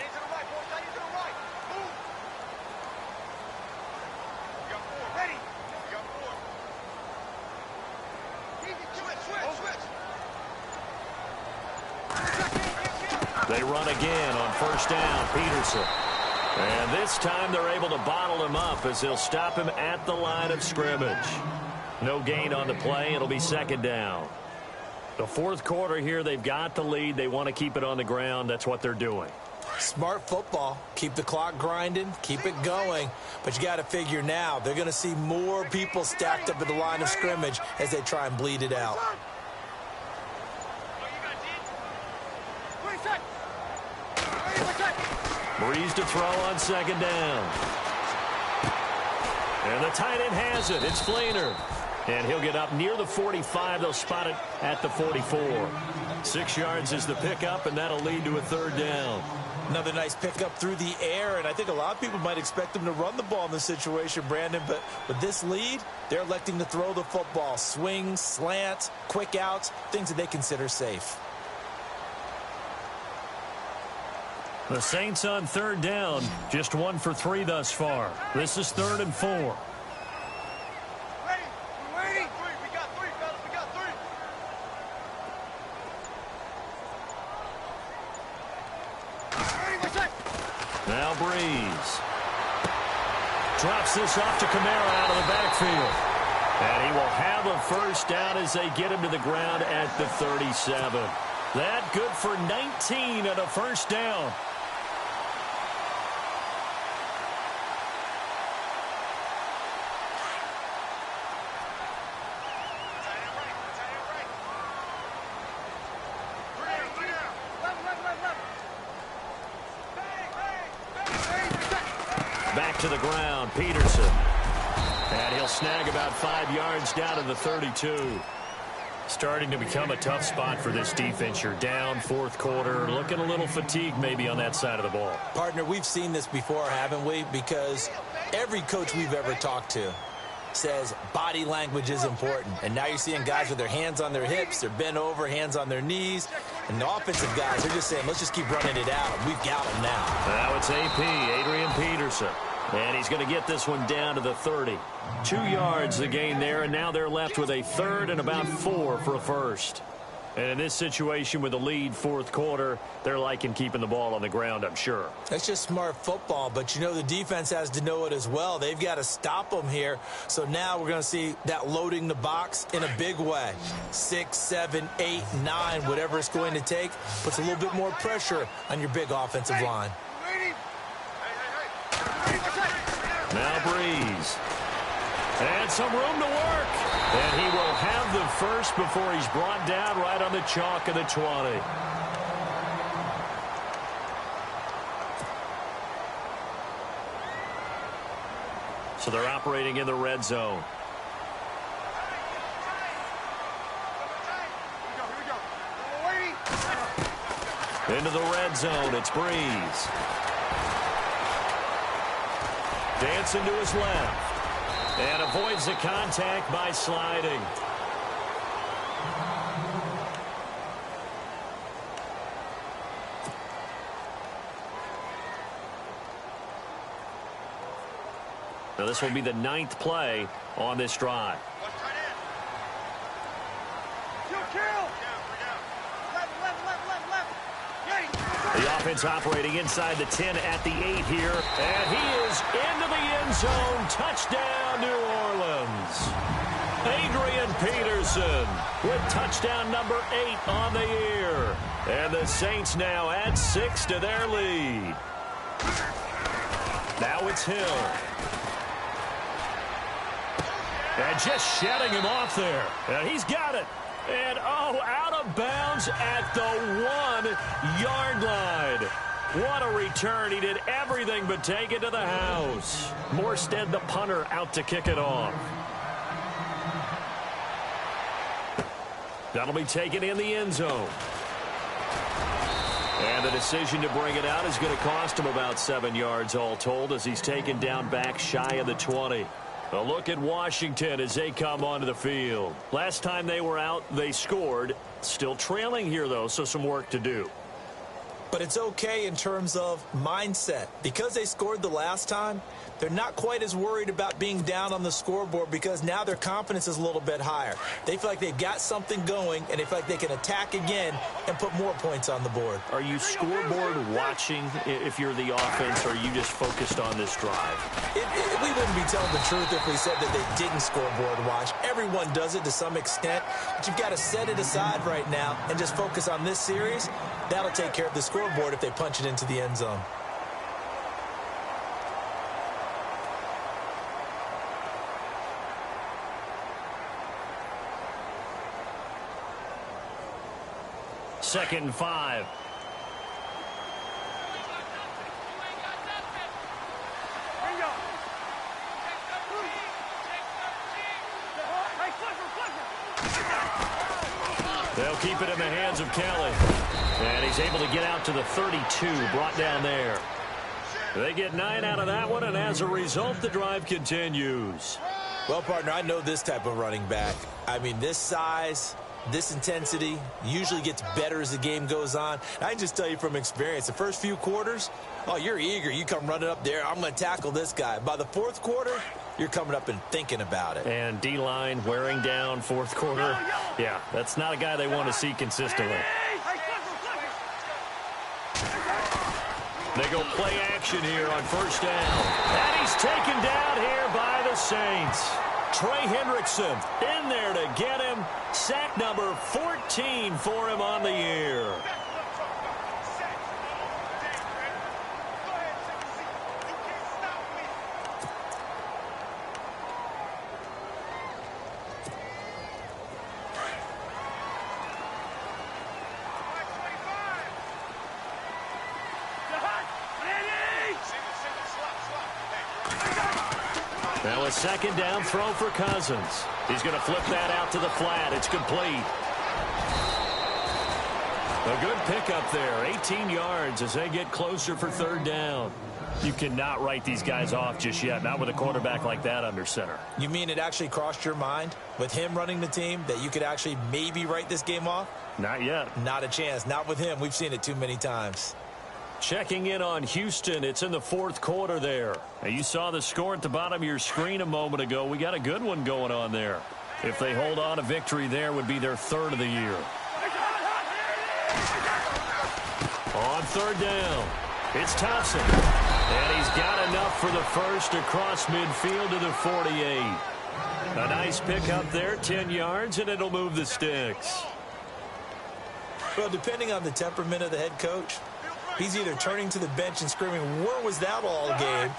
They run again on first down, Peterson. And this time they're able to bottle him up as they'll stop him at the line of scrimmage. No gain on the play. It'll be second down. The 4th quarter here, they've got the lead. They want to keep it on the ground. That's what they're doing. Smart football. Keep the clock grinding. Keep it going. But you got to figure now they're going to see more people stacked up at the line of scrimmage as they try and bleed it out. Breeze to throw on second down. And the tight end has it. It's Flainer. And he'll get up near the 45. They'll spot it at the 44. 6 yards is the pickup, and that'll lead to a third down. Another nice pickup through the air, and I think a lot of people might expect them to run the ball in this situation, Brandon, but with this lead, they're electing to throw the football. Swings, slants, quick outs, things that they consider safe. The Saints on third down, just 1 for 3 thus far. This is 3rd and 4. Ready? We're waiting. We got 3, fellas. We got 3. Now Breeze. Drops this off to Kamara out of the backfield. And he will have a first down as they get him to the ground at the 37. That good for 19 and a first down. Back to the ground, Peterson. And he'll snag about 5 yards down to the 32. Starting to become a tough spot for this defense. You're down fourth quarter, looking a little fatigued maybe on that side of the ball. Partner, we've seen this before, haven't we? Because every coach we've ever talked to says body language is important. And now you're seeing guys with their hands on their hips, they're bent over, hands on their knees. And the offensive guys are just saying, let's just keep running it out. We've got them now. Now it's AP, Adrian Peterson. And he's going to get this one down to the 30. 2 yards the gain there, and now they're left with a third and about 4 for a first. And in this situation with the lead fourth quarter, they're liking keeping the ball on the ground, I'm sure. That's just smart football, but you know the defense has to know it as well. They've got to stop them here. So now we're going to see that loading the box in a big way. 6, 7, 8, 9, whatever it's going to take, puts a little bit more pressure on your big offensive line. Now Breeze. And some room to work. And he will have the first before he's brought down right on the chalk of the 20. So they're operating in the red zone. Into the red zone, it's Breeze. Dancing to his left. And avoids the contact by sliding. Now this will be the 9th play on this drive. The offense operating inside the 10 at the 8 here. And he is into the end zone. Touchdown, New Orleans. Adrian Peterson with touchdown number 8 on the year. And the Saints now add 6 to their lead. Now it's Hill. And just shedding him off there. And he's got it. And, oh, out of bounds at the 1-yard line. What a return. He did everything but take it to the house. Morstead, the punter, out to kick it off. That'll be taken in the end zone. And the decision to bring it out is going to cost him about 7 yards all told as he's taken down back shy of the 20. A look at Washington as they come onto the field. Last time they were out, they scored. Still trailing here, though, so some work to do. But it's okay in terms of mindset. Because they scored the last time, they're not quite as worried about being down on the scoreboard because now their confidence is a little bit higher. They feel like they've got something going, and they feel like they can attack again and put more points on the board. Are you scoreboard watching if you're the offense, or are you just focused on this drive? We wouldn't be telling the truth if we said that they didn't scoreboard watch. Everyone does it to some extent, but you've got to set it aside right now and just focus on this series. That'll take care of the scoreboard if they punch it into the end zone. Second and 5. They'll keep it in the hands of Kelly. And he's able to get out to the 32, brought down there. They get 9 out of that one, and as a result, the drive continues. Well, partner, I know this type of running back. I mean, this size, this intensity usually gets better as the game goes on. I can just tell you from experience, the first few quarters, oh, you're eager. You come running up there, I'm going to tackle this guy. By the fourth quarter, you're coming up and thinking about it. And D-line wearing down fourth quarter. Yeah, that's not a guy they want to see consistently. They go play action here on first down. And he's taken down here by the Saints. Trey Hendrickson in there to get him. Sack number 14 for him on the year. Now a second down throw for Cousins. He's going to flip that out to the flat. It's complete. A good pickup there. 18 yards as they get closer for third down. You cannot write these guys off just yet, not with a quarterback like that under center. You mean it actually crossed your mind with him running the team that you could actually maybe write this game off? Not yet. Not a chance. Not with him. We've seen it too many times. Checking in on Houston. It's in the fourth quarter there. Now, you saw the score at the bottom of your screen a moment ago. We got a good one going on there. If they hold on, a victory there would be their third of the year. On third down, it's Thompson. And he's got enough for the first across midfield to the 48. A nice pickup there, 10 yards, and it'll move the sticks. Well, depending on the temperament of the head coach, he's either turning to the bench and screaming, "Where was that all game?"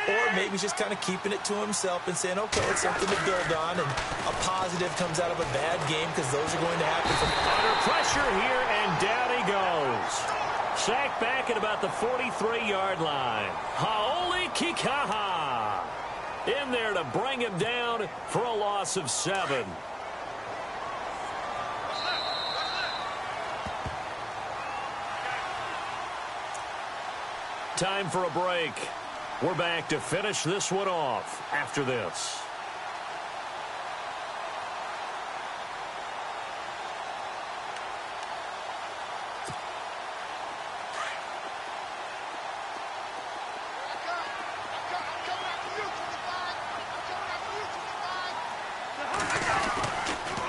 Or maybe he's just kind of keeping it to himself and saying, okay, it's something to build on, and a positive comes out of a bad game because those are going to happen. Under pressure here, and down he goes. Sacked back at about the 43-yard line. Haoli Kikaha in there to bring him down for a loss of 7. Time for a break. We're back to finish this one off after this.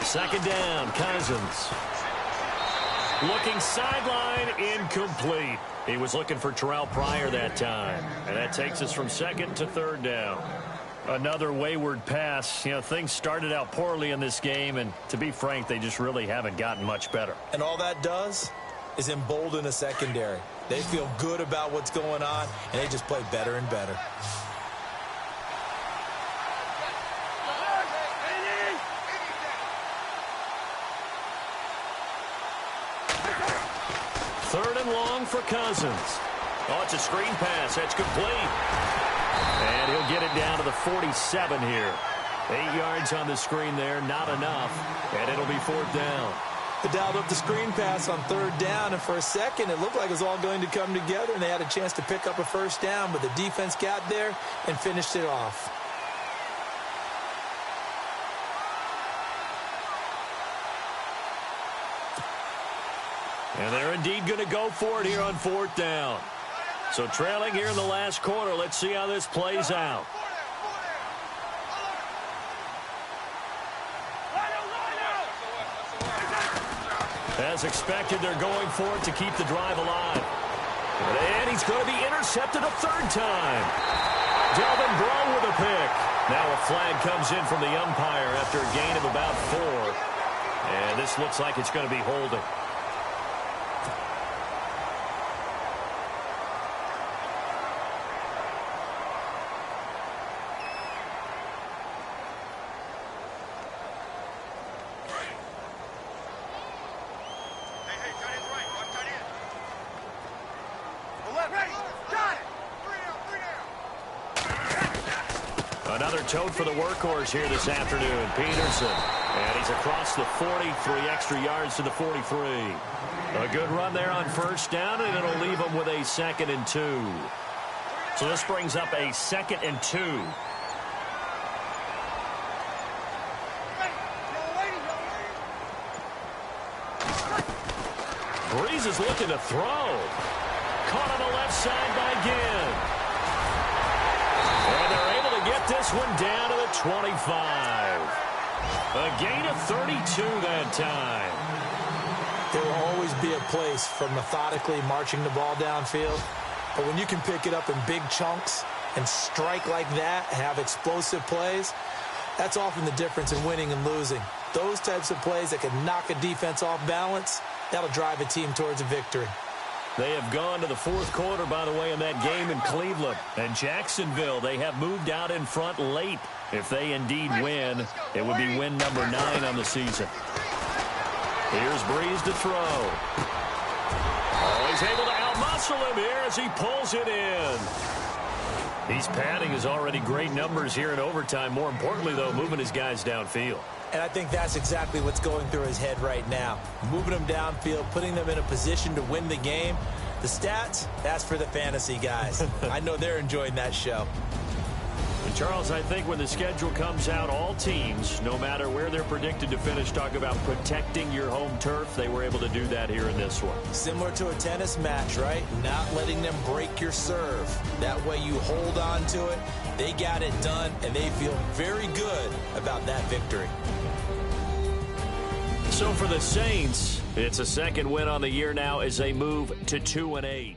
Second down, Cousins. Looking sideline, incomplete. He was looking for Terrell Pryor that time. And that takes us from second to third down. Another wayward pass. You know, things started out poorly in this game, and to be frank, they just really haven't gotten much better. And all that does is embolden a secondary. They feel good about what's going on, and they just play better and better. Third and long for Cousins. Oh, it's a screen pass. That's complete. And he'll get it down to the 47 here. 8 yards on the screen there, not enough. And it'll be fourth down. They dialed up the screen pass on third down, and for a second it looked like it was all going to come together, and they had a chance to pick up a first down, but the defense got there and finished it off. And they're indeed going to go for it here on fourth down. So trailing here in the last quarter. Let's see how this plays out. As expected, they're going for it to keep the drive alive. And he's going to be intercepted a third time. Delvin Breaux with a pick. Now a flag comes in from the umpire after a gain of about 4. And this looks like it's going to be holding. Another tote for the workhorse here this afternoon, Peterson. And he's across the 40, 3 extra yards to the 43. A good run there on first down, and it'll leave him with a 2nd and 2. So this brings up a 2nd and 2. Breeze is looking to throw. Caught on the left side by Ginn. And they're able to get this one down to the 25. A gain of 32 that time. There will always be a place for methodically marching the ball downfield, But when you can pick it up in big chunks and strike like that, have explosive plays, that's often the difference in winning and losing. Those types of plays that can knock a defense off balance, that'll drive a team towards a victory. They have gone to the fourth quarter, by the way, in that game in Cleveland. And Jacksonville, they have moved out in front late. If they indeed win, it would be win number 9 on the season. Here's Breeze to throw. Oh, he's able to outmuscle him here as he pulls it in. He's padding his already great numbers here in overtime. More importantly, though, moving his guys downfield. And I think that's exactly what's going through his head right now. Moving them downfield, putting them in a position to win the game. The stats, that's for the fantasy guys. I know they're enjoying that show. And Charles, I think when the schedule comes out, all teams, no matter where they're predicted to finish, talk about protecting your home turf. They were able to do that here in this one. Similar to a tennis match, right? Not letting them break your serve. That way you hold on to it. They got it done, and they feel very good about that victory. So for the Saints, it's a second win on the year now as they move to 2-8.